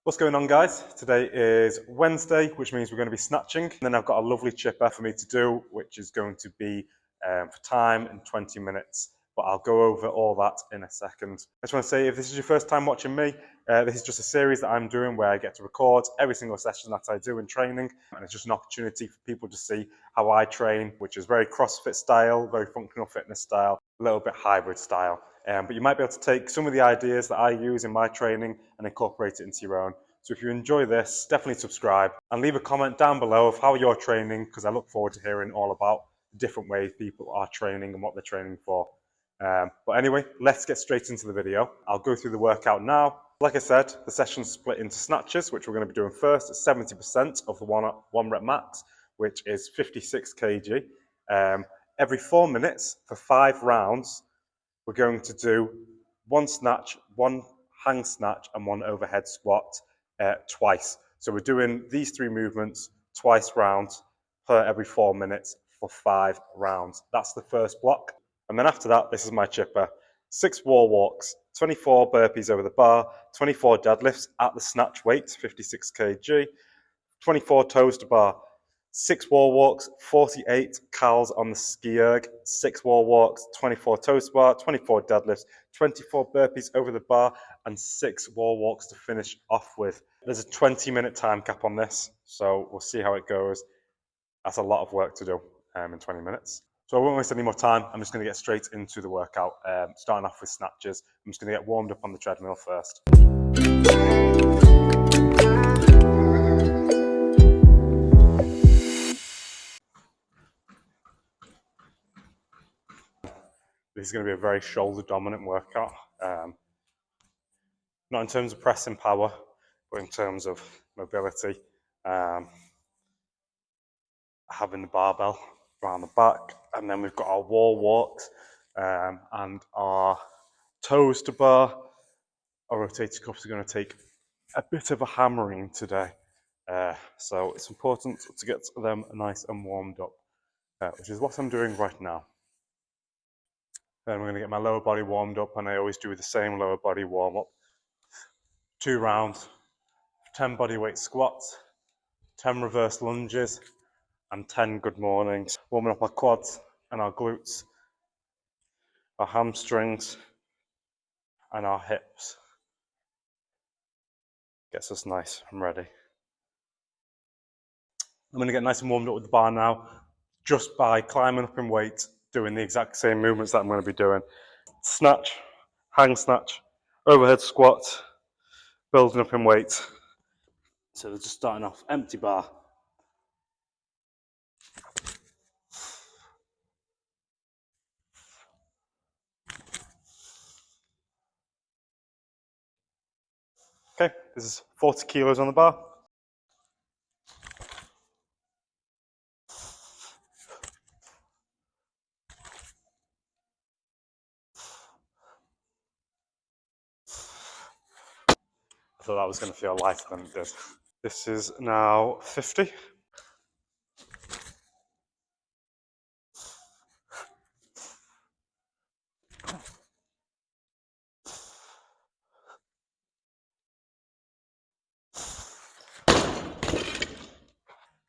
What's going on, guys? Today is Wednesday, which means we're going to be snatching. And then I've got a lovely chipper for me to do, which is going to be for time in 20 minutes. But I'll go over all that in a second. I just want to say, if this is your first time watching me, this is just a series that I'm doing where I get to record every single session that I do in training. And it's just an opportunity for people to see how I train, which is very CrossFit style, very functional fitness style, a little bit hybrid style. But you might be able to take some of the ideas that I use in my training and incorporate it into your own. So if you enjoy this, definitely subscribe and leave a comment down below of how you're training, because I look forward to hearing all about the different ways people are training and what they're training for. But anyway, let's get straight into the video. I'll go through the workout now. Like I said, the session's split into snatches, which we're going to be doing first at 70% of the one rep max, which is 56 kg. Every 4 minutes for 5 rounds, we're going to do one snatch, one hang snatch, and one overhead squat twice. So we're doing these 3 movements twice rounds per every 4 minutes for 5 rounds. That's the first block. And then after that, this is my chipper. 6 wall walks, 24 burpees over the bar, 24 deadlifts at the snatch weight, 56 kg, 24 toes to bar, 6 wall walks, 48 cals on the ski erg, 6 wall walks, 24 toes to bar, 24 deadlifts, 24 burpees over the bar, and 6 wall walks to finish off with. There's a 20-minute time cap on this, so we'll see how it goes. That's a lot of work to do in 20 minutes. So I won't waste any more time. I'm just going to get straight into the workout, starting off with snatches. I'm just going to get warmed up on the treadmill first. This is going to be a very shoulder dominant workout. Not in terms of pressing power, but in terms of mobility. Having the barbell around the back, and then we've got our wall walks and our toes to bar. Our rotator cuffs are going to take a bit of a hammering today. So it's important to get them nice and warmed up, which is what I'm doing right now. Then we're going to get my lower body warmed up, and I always do the same lower body warm up. 2 rounds, 10 bodyweight squats, 10 reverse lunges, and 10 good mornings. Warming up our quads and our glutes, our hamstrings, and our hips. Gets us nice and ready. I'm going to get nice and warmed up with the bar now, just by climbing up in weight, doing the exact same movements that I'm going to be doing. Snatch, hang snatch, overhead squat, building up in weight. So they're just starting off empty bar. Okay, this is 40 kilos on the bar. I thought that was going to feel lighter than it did. This is now 50.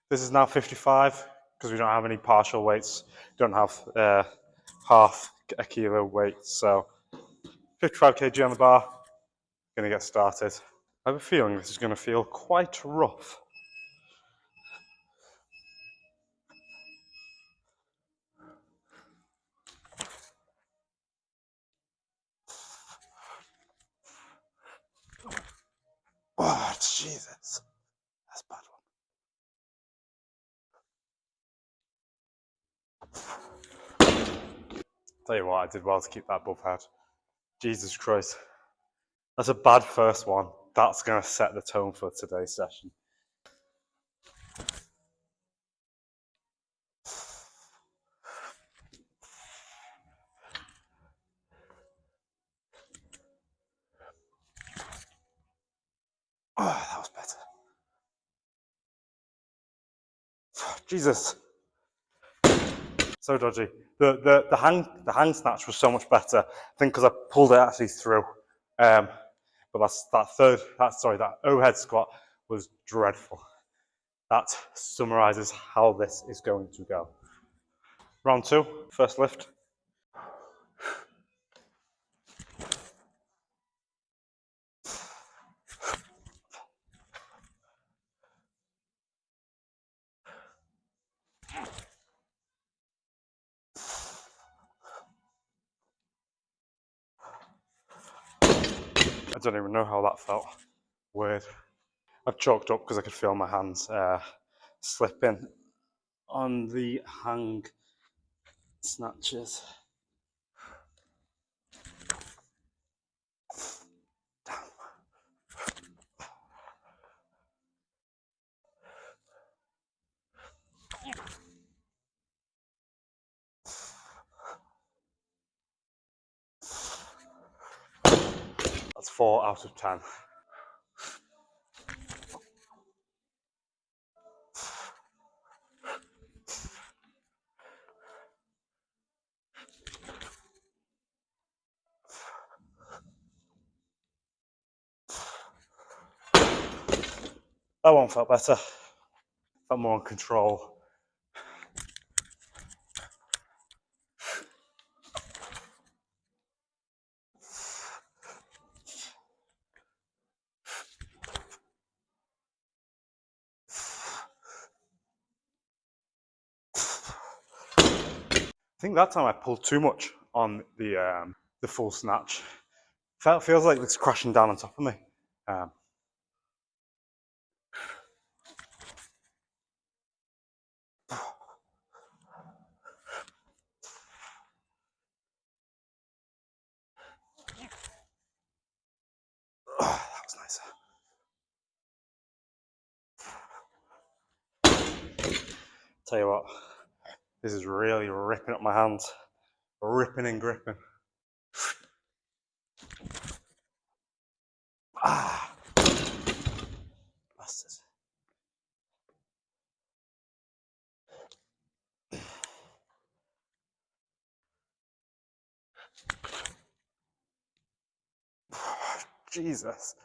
This is now 55, because we don't have any partial weights. We don't have half a kilo weight. So 55 kg on the bar, going to get started. I have a feeling this is going to feel quite rough. Oh, Jesus. That's a bad one. Tell you what, I did well to keep that above head. Jesus Christ. That's a bad first one. That's going to set the tone for today's session. Oh, that was better. Jesus. So dodgy. The hang snatch was so much better. I think because I pulled it actually through. But But that overhead squat was dreadful. That summarizes how this is going to go. Round 2, first lift. I don't even know how that felt. Weird. I've choked up because I could feel my hands slipping on the hang snatches. That's 4 out of 10. That one felt better. Felt more in control. I think that time I pulled too much on the full snatch. Feels like it's crashing down on top of me. Oh, that was nicer. Tell you what, this is really ripping up my hands. Ripping and gripping. Ah, bastards. Jesus.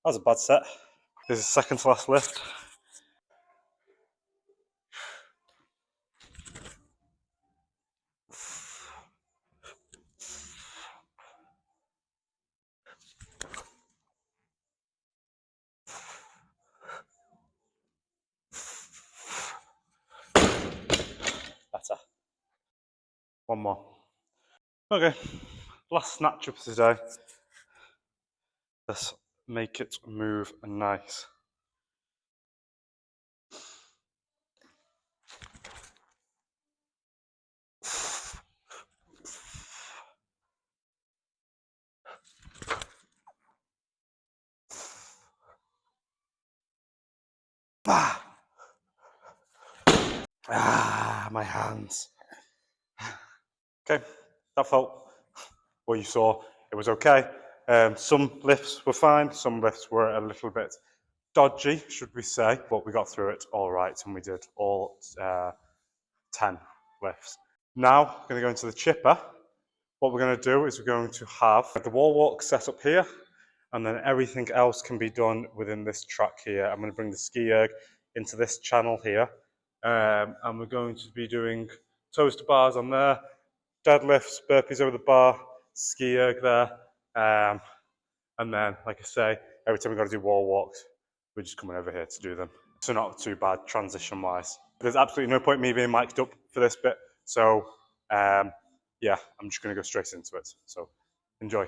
That was a bad set. This is second to last lift. Better. One more. Okay, last snatch up today. Let's make it move nice. My hands. Okay, that felt what you saw. It was okay. Some lifts were fine, some lifts were a little bit dodgy, should we say, but we got through it all right and we did all 10 lifts. Now, we're going to go into the chipper. What we're going to do is we're going to have the wall walk set up here, and then everything else can be done within this track here. I'm going to bring the ski erg into this channel here, and we're going to be doing toes to bars on there, deadlifts, burpees over the bar, ski erg there, and then, like I say, every time we've got to do wall walks, we're just coming over here to do them. So not too bad transition-wise. There's absolutely no point me being mic'd up for this bit, so yeah, I'm just going to go straight into it. So enjoy.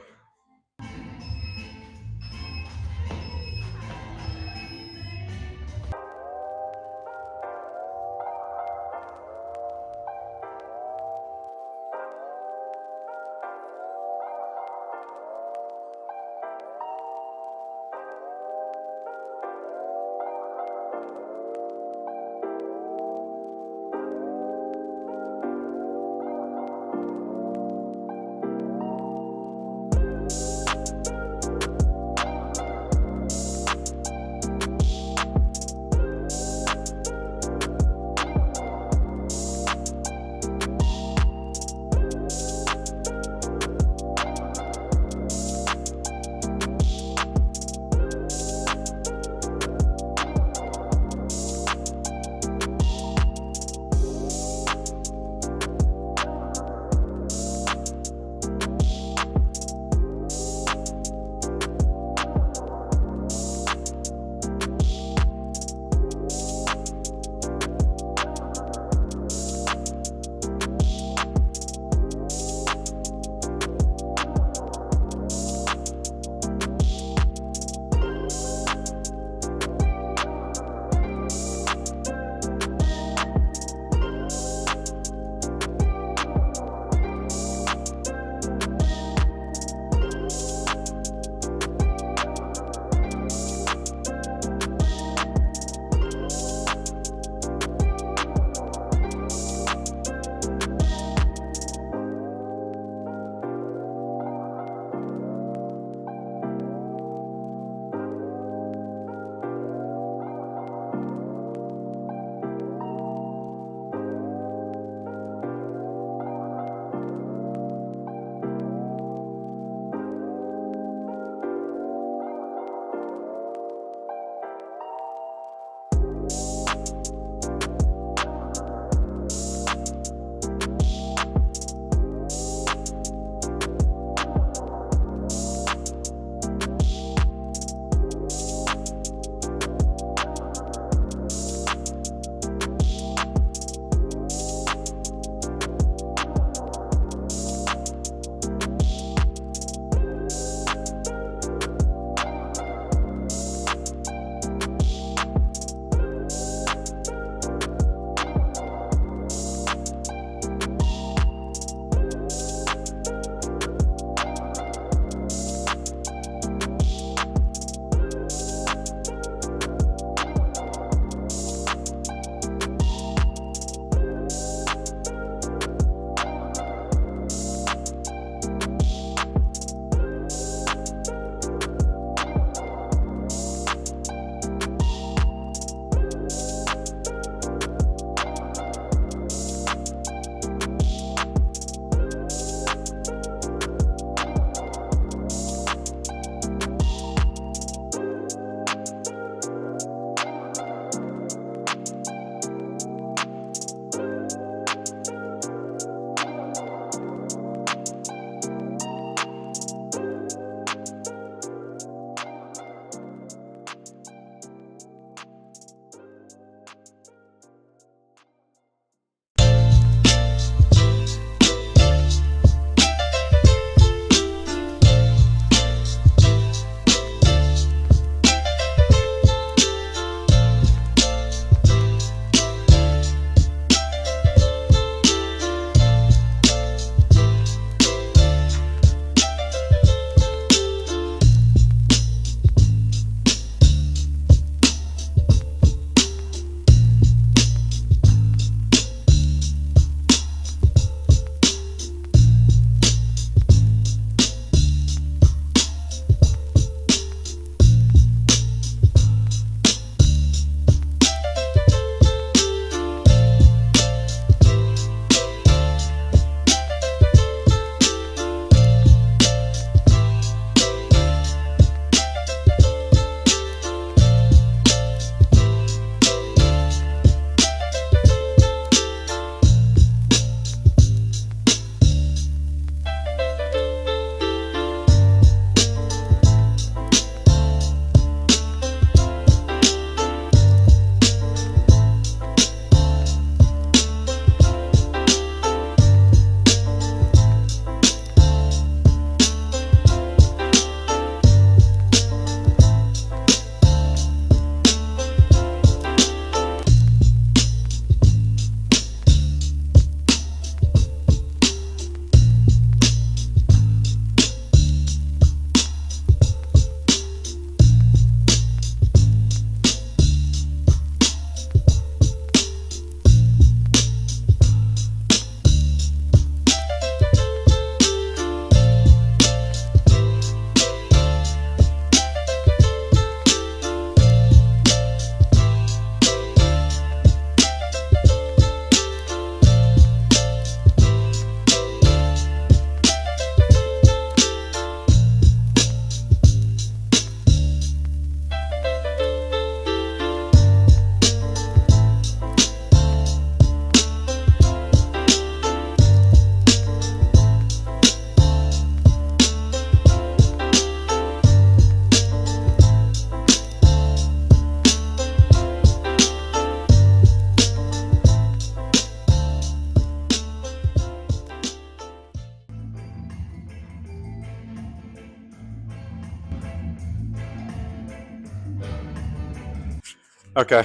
Okay,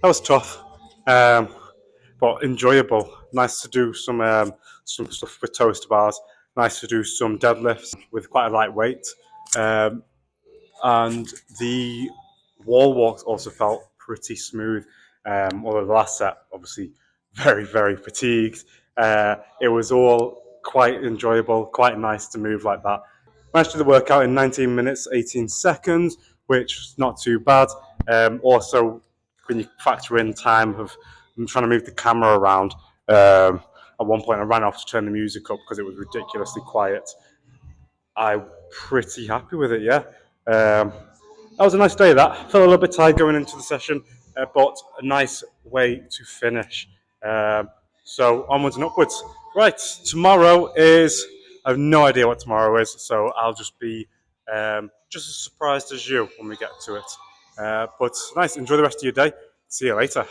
that was tough, um, but enjoyable. Nice to do some stuff with toast bars. Nice to do some deadlifts with quite a light weight, um, and the wall walks also felt pretty smooth. Although the last set, obviously, very fatigued. It was all quite enjoyable, quite nice to move like that. Managed to do the workout in 19 minutes 18 seconds, which is not too bad. Also, when you factor in time of I'm trying to move the camera around. At one point, I ran off to turn the music up because it was ridiculously quiet. I'm pretty happy with it, yeah. That was a nice day, that. Felt a little bit tired going into the session, but a nice way to finish. So onwards and upwards. Right, tomorrow is, I have no idea what tomorrow is, so I'll just be just as surprised as you when we get to it. But nice, enjoy the rest of your day. See you later.